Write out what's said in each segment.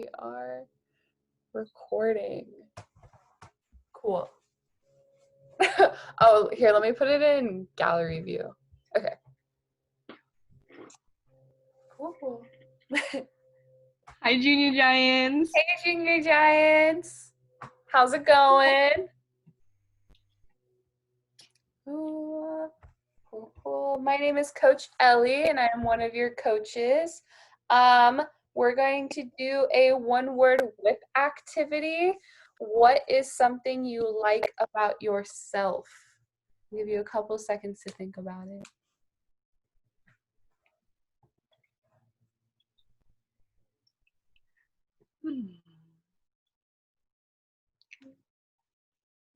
We are recording. Cool. Oh, here, let me put it in gallery view. Okay. Cool. Hi, Junior Giants. Hey, Junior Giants. How's it going? Ooh, cool. My name is Coach Ellie, and I'm one of your coaches. We're going to do a one-word whip activity. What is something you like about yourself? I'll give you a couple seconds to think about it.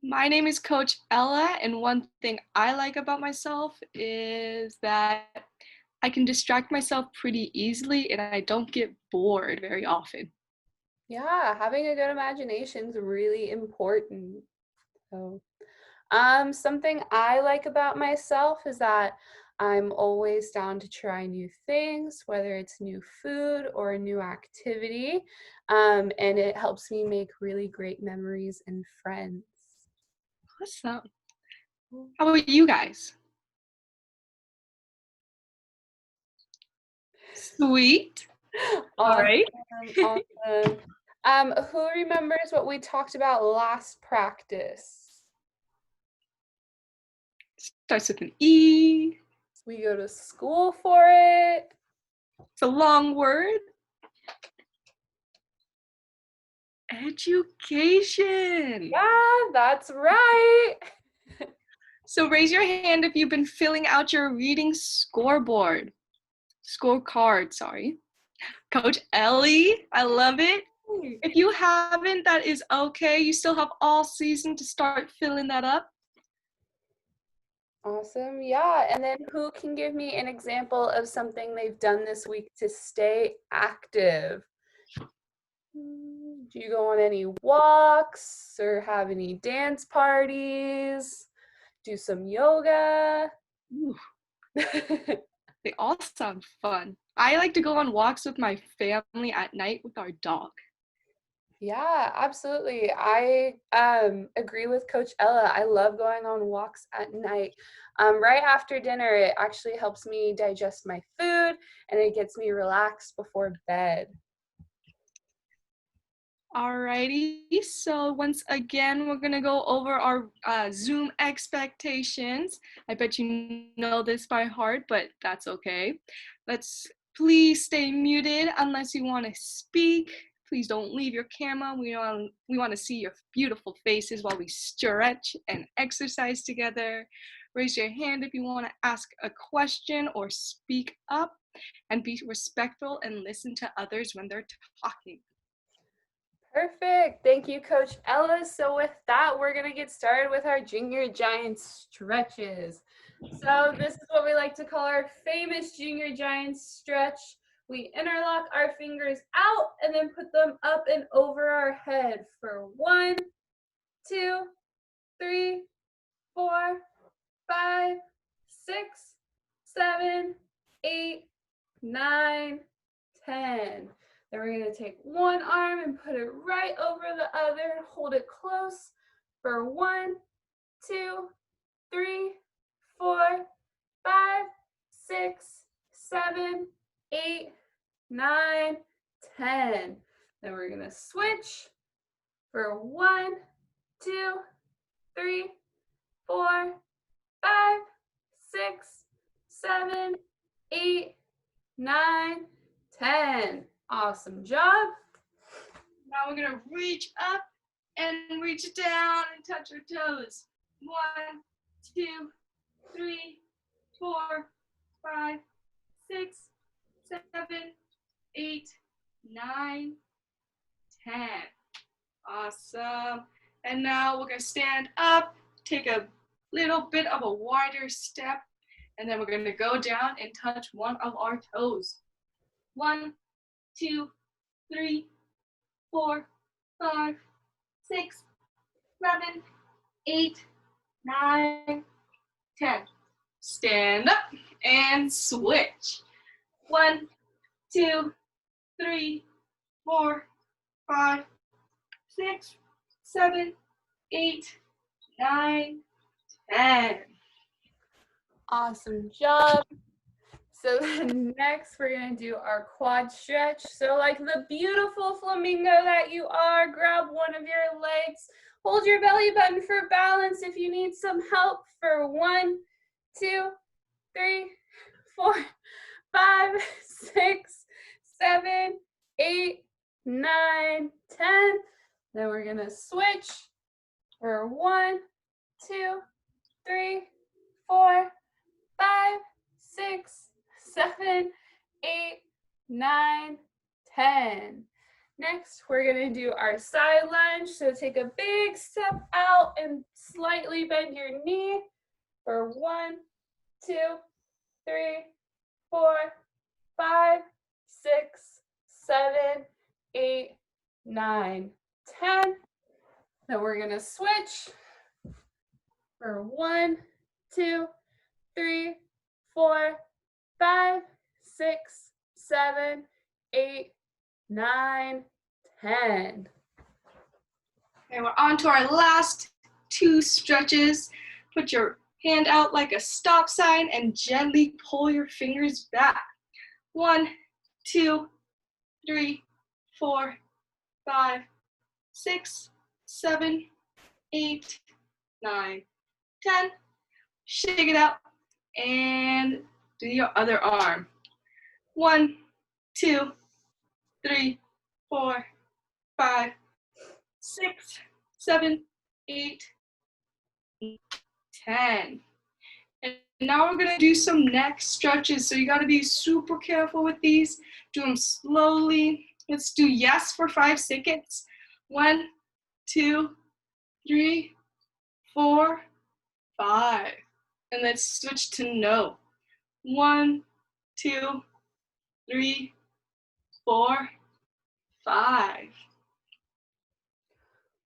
My name is Coach Ella, and one thing I like about myself is that I can distract myself pretty easily and I don't get bored very often. Yeah, having a good imagination is really important. So, something I like about myself is that I'm always down to try new things, whether it's new food or a new activity, and it helps me make really great memories and friends. Awesome. How about you guys? Sweet. All right. Awesome. Who remembers what we talked about last practice? Starts with an E. We go to school for it. It's a long word. Education. Yeah, that's right. So raise your hand if you've been filling out your reading scoreboard. Scorecard, sorry. Coach Ellie, I love it. If you haven't, that is okay. You still have all season to start filling that up. Awesome. Yeah. And then who can give me an example of something they've done this week to stay active? Do you go on any walks or have any dance parties? Do some yoga? They all sound fun. I like to go on walks with my family at night with our dog. Yeah, absolutely. I agree with Coach Ella. I love going on walks at night. Right after dinner, it actually helps me digest my food and it gets me relaxed before bed. Alrighty, so once again, we're gonna go over our Zoom expectations. I bet you know this by heart, but that's okay. Let's please stay muted unless you want to speak. Please don't leave your camera. We want to see your beautiful faces while we stretch and exercise together. Raise your hand if you want to ask a question or speak up, and be respectful and listen to others when they're talking. Perfect. Thank you, Coach Ella. So with that, we're going to get started with our Junior Giant stretches. So this is what we like to call our famous Junior Giant stretch. We interlock our fingers out and then put them up and over our head for 1, 2, 3, 4, 5, 6, 7, 8, 9, 10. Then we're going to take one arm and put it right over the other and hold it close for 1, 2, 3, 4, 5, 6, 7, 8, 9, 10. Then we're going to switch for 1, 2, 3, 4, 5, 6, 7, 8, 9, 10. Awesome job. Now we're gonna reach up and reach down and touch our toes. 1, 2, 3, 4, 5, 6, 7, 8, 9, 10. Awesome. And now we're gonna stand up, take a little bit of a wider step, and then we're gonna go down and touch one of our toes. 1, 2, 3, 4, 5, 6, 7, 8, 9, 10. Stand up and switch. 1, 2, 3, 4, 5, 6, 7, 8, 9, 10. Awesome job. So next we're gonna do our quad stretch. So like the beautiful flamingo that you are, grab one of your legs, hold your belly button for balance if you need some help for 1, 2, 3, 4, 5, 6, 7, 8, 9, 10. Then we're gonna switch for 1, 2, 3, 4, 5, 6, 7, 8, 9, 10. Next, we're gonna do our side lunge. So take a big step out and slightly bend your knee for 1, 2, 3, 4, 5, 6, 7, 8, 9, 10. Then we're gonna switch for 1, 2, 3, 4, 5, 6, 7, 8, 9, 10. Okay, we're on to our last 2 stretches. Put your hand out like a stop sign and gently pull your fingers back. 1, 2, 3, 4, 5, 6, 7, 8, 9, 10. Shake it out and do your other arm. 1, 2, 3, 4, 5, 6, 7, 8, 10. And now we're gonna do some neck stretches. So you gotta be super careful with these. Do them slowly. Let's do yes for 5 seconds. 1, 2, 3, 4, 5. And let's switch to no. 1, 2, 3, 4, 5.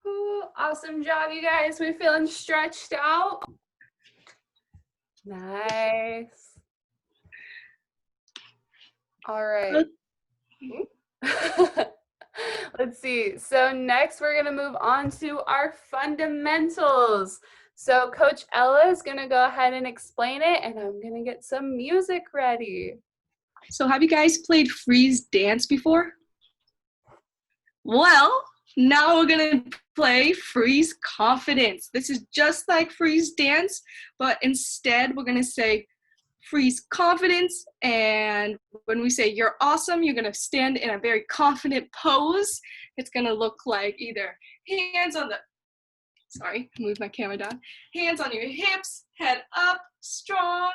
Ooh, awesome job, you guys. We feeling stretched out? Nice. All right. Let's see. So next we're gonna move on to our fundamentals. So Coach Ella is gonna go ahead and explain it, and I'm gonna get some music ready. So have you guys played freeze dance before? Well, now we're gonna play freeze confidence. This is just like freeze dance, but instead we're gonna say freeze confidence, and when we say you're awesome, you're gonna stand in a very confident pose. It's gonna look like either hands on the, sorry, move my camera down, hands on your hips, head up, strong.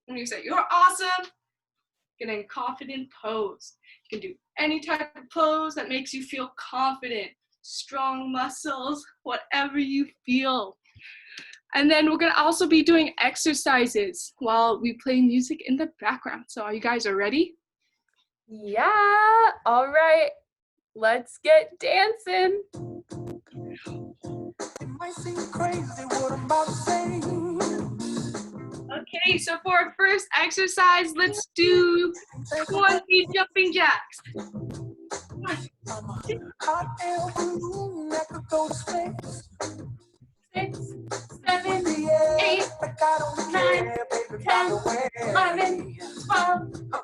When you say you're awesome, get in confident pose. You can do any type of pose that makes you feel confident, strong muscles, whatever you feel. And then we're gonna also be doing exercises while we play music in the background. So are you guys ready? Yeah, all right. Let's get dancing. It might seem crazy what I'm about to say. Okay, so for our first exercise, let's do 20 jumping jacks. I'm a hot air balloon that could go to space. 6, 7, Yeah, 8, like I don't 9, care, baby, 10, by the way. 11, 12,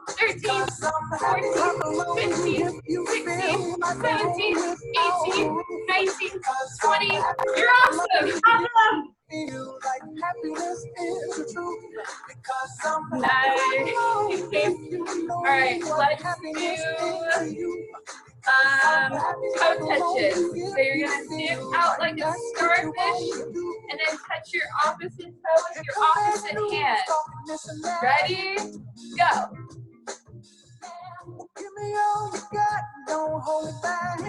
13, 'Cause I'm happy 14, clap along 15, if you 16, feel like a 17, room 18, without 19, 'Cause 20. I'm happy You're awesome. Awesome. feel like happiness is the truth. Because I'm Nice. happy alone if you know All right, what let's happiness do is to you. toe touches. So you're gonna dip out like a starfish and then touch your opposite toe with your opposite hand. Ready? Go. Give me all you got, don't hold it back.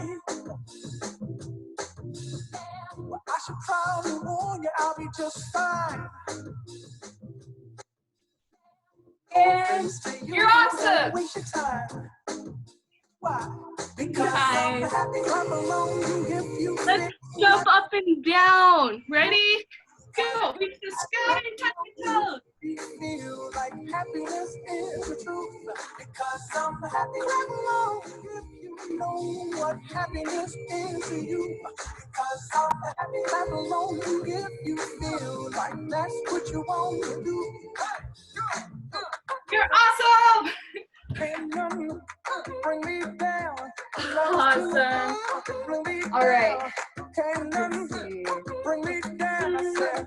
Well, I should probably warn you, I'll be just fine. And you're awesome. Waste your time. Why? Because I'm Nice. happy, clap along if you Let's jump up and down. Ready? Go. Reach the sky and touch your toes. feel like happiness is the truth. Because I'm happy, clap along if you know what happiness is to you. Because clap along if you feel like that's what you want to do. You're awesome! Can't none bring me down. Awesome. Bring me All right. down. Can't none bring me down. I said,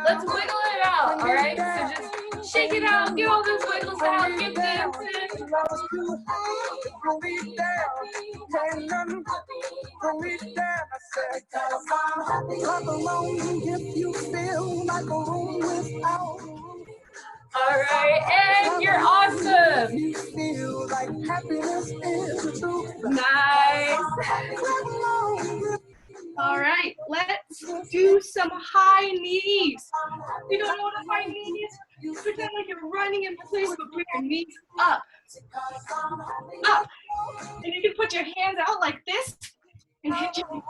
Let's wiggle it out, all right? So just shake it out, get all those wiggles out, get dancing. bring me down. Can't none bring me down. I said, clap along if you feel like a room without a roof. All right, and you're awesome. You feel like happiness is the truth. Nice. All right, let's do some high knees. If you don't know what a high knee is, pretend like you're running in place, but bring your knees up. Up. And you can put your hands out like this and hit your knees.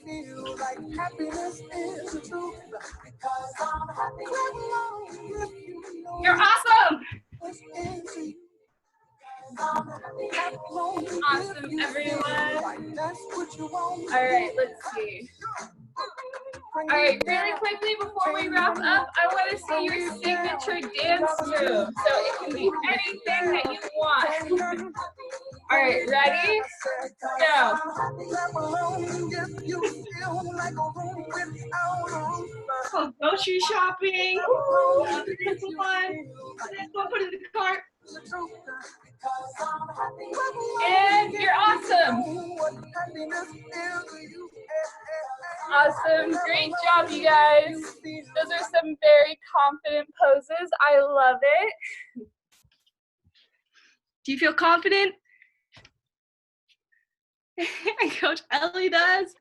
Feel like happiness is the truth. Because I'm happy. You're awesome. Awesome, everyone. All right, let's see. All right, really quickly before we wrap up, I want to see your signature dance move. So it can be anything that you want. All right, ready? Go. So grocery shopping. This one. Put it in the cart. And you're awesome. Awesome. Great job, you guys. Those are some very confident poses. I love it. Do you feel confident? Coach Ellie does.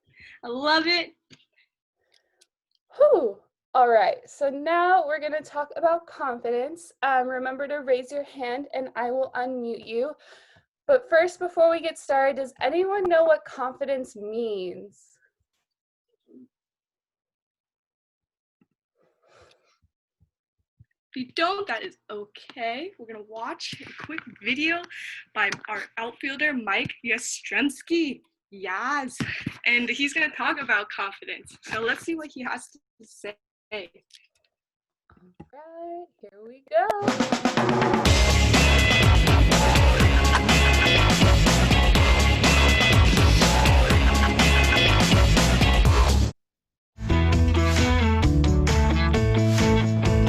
I love it. Whew. All right, so now we're going to talk about confidence. Remember to raise your hand and I will unmute you. But first, before we get started, does anyone know what confidence means? If you don't, that is okay. We're going to watch a quick video by our outfielder, Mike Yastrzemski. Yes. And he's going to talk about confidence. So let's see what he has to say. All right, here we go.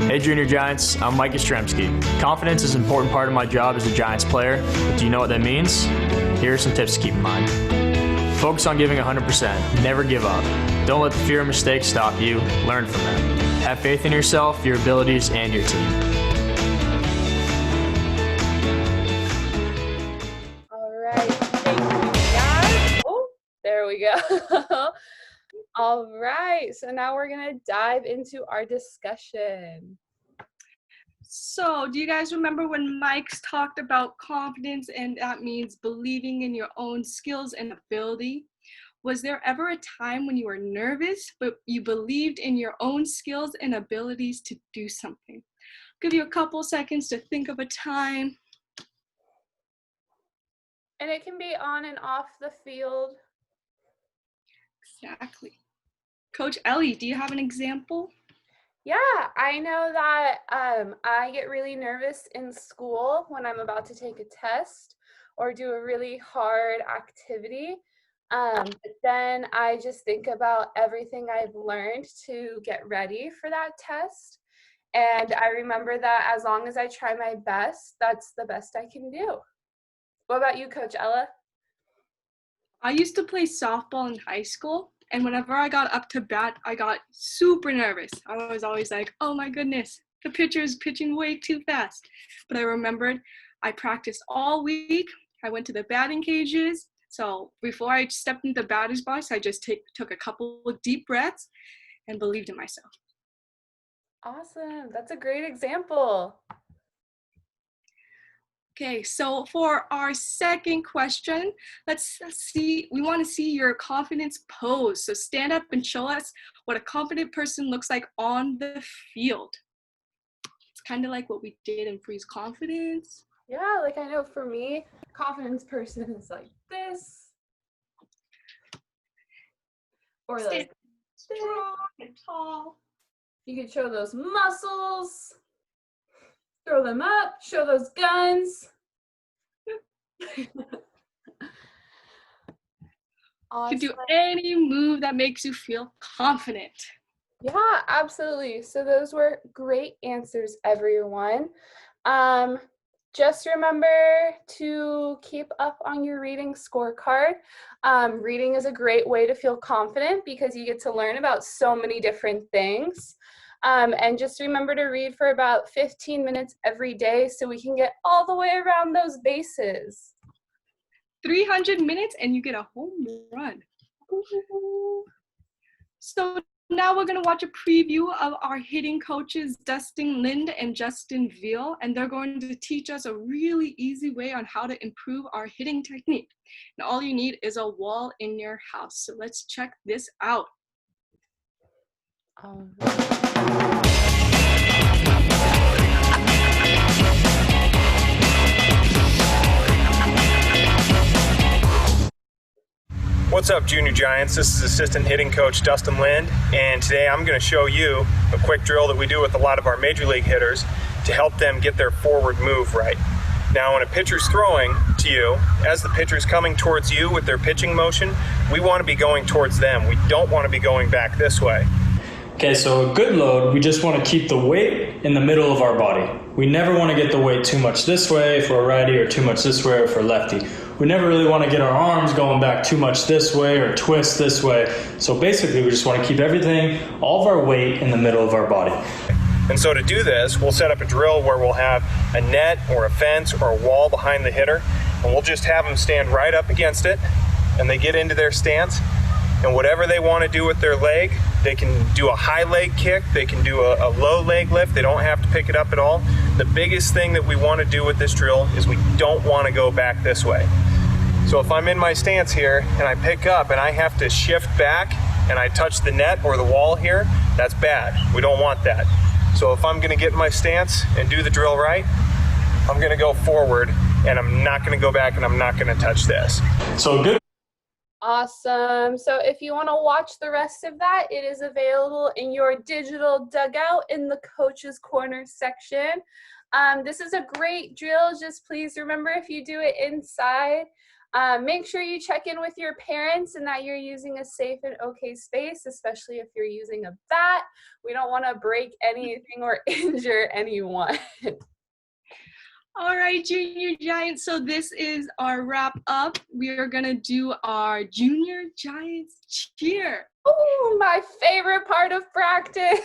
Hey Junior Giants, I'm Mike Yastrzemski. Confidence is an important part of my job as a Giants player, but do you know what that means? Here are some tips to keep in mind. Focus on giving 100%. Never give up. Don't let the fear of mistakes stop you. Learn from them. Have faith in yourself, your abilities, and your team. All right, thank you guys. Oh, there we go. All right, so now we're going to dive into our discussion. So, do you guys remember when Mike's talked about confidence and that means believing in your own skills and ability? Was there ever a time when you were nervous, but you believed in your own skills and abilities to do something? I'll give you a couple seconds to think of a time. And it can be on and off the field. Exactly. Coach Ellie, do you have an example? Yeah, I know that I get really nervous in school when I'm about to take a test or do a really hard activity. But then I just think about everything I've learned to get ready for that test. And I remember that as long as I try my best, that's the best I can do. What about you, Coach Ella? I used to play softball in high school. And whenever I got up to bat, I got super nervous. I was always like, oh my goodness, the pitcher is pitching way too fast. But I remembered I practiced all week. I went to the batting cages. So before I stepped into the batter's box, I just took a couple of deep breaths and believed in myself. Awesome. That's a great example. Okay, so for our second question, let's see, we want to see your confidence pose. So stand up and show us what a confident person looks like on the field. It's kind of like what we did in Freeze Confidence. Yeah, like I know for me, confidence person is like this. Or Stand like this. strong and tall. You could show those muscles. Throw them up, show those guns. You can do Awesome. any move that makes you feel confident. Yeah, absolutely. So those were great answers, everyone. Just remember to keep up on your reading scorecard. Reading is a great way to feel confident because you get to learn about so many different things. And just remember to read for about 15 minutes every day so we can get all the way around those bases. 300 minutes and you get a home run. So now we're going to watch a preview of our hitting coaches, Dustin Lind and Justin Veal, and they're going to teach us a really easy way on how to improve our hitting technique. And all you need is a wall in your house. So let's check this out. What's up, Junior Giants? This is assistant hitting coach Dustin Lind, and today I'm going to show you a quick drill that we do with a lot of our major league hitters to help them get their forward move right. Now, when a pitcher's throwing to you, as the pitcher's coming towards you with their pitching motion, we want to be going towards them. We don't want to be going back this way. Okay, so a good load, we just want to keep the weight in the middle of our body. We never want to get the weight too much this way for a righty or too much this way for a lefty. We never really want to get our arms going back too much this way or twist this way. So basically, we just want to keep everything, all of our weight in the middle of our body. And so to do this, we'll set up a drill where we'll have a net or a fence or a wall behind the hitter, and we'll just have them stand right up against it, and they get into their stance. And whatever they want to do with their leg, they can do a high leg kick, they can do a low leg lift, they don't have to pick it up at all. The biggest thing that we want to do with this drill is we don't want to go back this way. So if I'm in my stance here and I pick up and I have to shift back and I touch the net or the wall here, that's bad. We don't want that. So if I'm going to get in my stance and do the drill right, I'm going to go forward and I'm not going to go back and I'm not going to touch this. So good. Awesome. So if you want to watch the rest of that, it is available in your digital dugout in the Coach's Corner section. This is a great drill. Just please remember, if you do it inside, make sure you check in with your parents and that you're using a safe and okay space, especially if you're using a bat. We don't want to break anything or injure anyone. All right, Junior Giants, so this is our wrap up. We are going to do our Junior Giants cheer. Ooh, my favorite part of practice.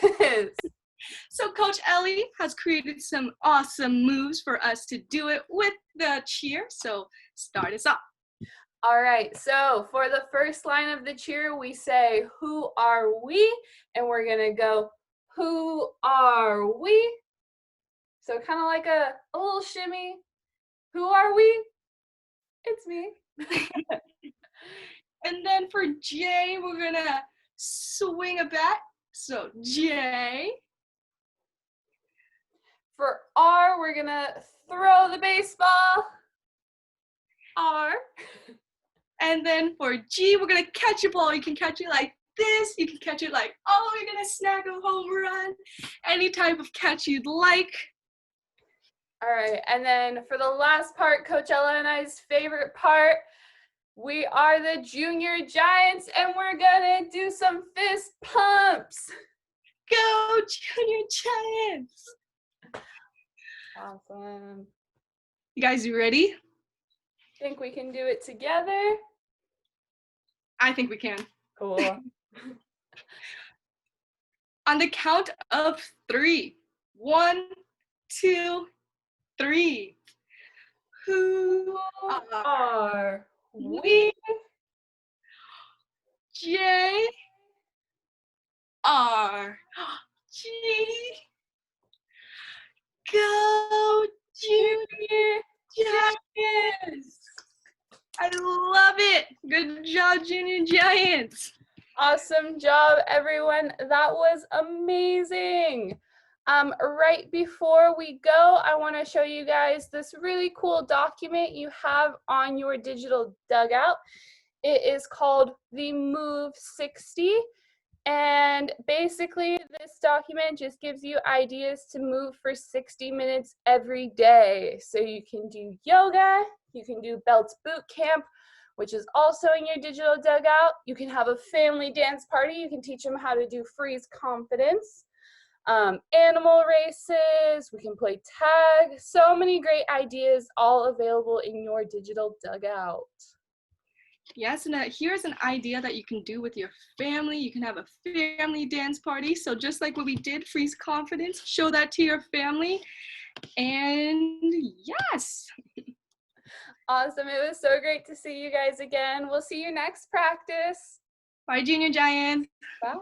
So Coach Ellie has created some awesome moves for us to do it with the cheer. So start us off. All right, so for the first line of the cheer, we say, "Who are we?" And we're going to go, "Who are we?" So kind of like a little shimmy. Who are we? It's me. And then for J, we're going to swing a bat. So J. For R, we're going to throw the baseball. R. And then for G, we're going to catch a ball. You can catch it like this. You can catch it like, oh, you're going to snag a home run. Any type of catch you'd like. All right, and then for the last part, Coach Ella and I's favorite part, we are the Junior Giants, and we're gonna do some fist pumps. Go Junior Giants! Awesome. You guys ready? Think we can do it together? I think we can. Cool. On the count of 3. 1, 2, 3. Who are we? J R G. Go Junior Giants! I love it. Good job, Junior Giants. Awesome job, everyone. That was amazing. Right before we go, I want to show you guys this really cool document you have on your digital dugout. It is called the Move 60. And basically, this document just gives you ideas to move for 60 minutes every day. So you can do yoga, you can do Belts Boot Camp, which is also in your digital dugout. You can have a family dance party. You can teach them how to do freeze confidence. Animal races, we can play tag. So many great ideas all available in your digital dugout. Yes, and here's an idea that you can do with your family. You can have a family dance party. So just like what we did, freeze confidence, show that to your family. And yes. Awesome. It was so great to see you guys again. We'll see you next practice. Bye, Junior Giants. Bye.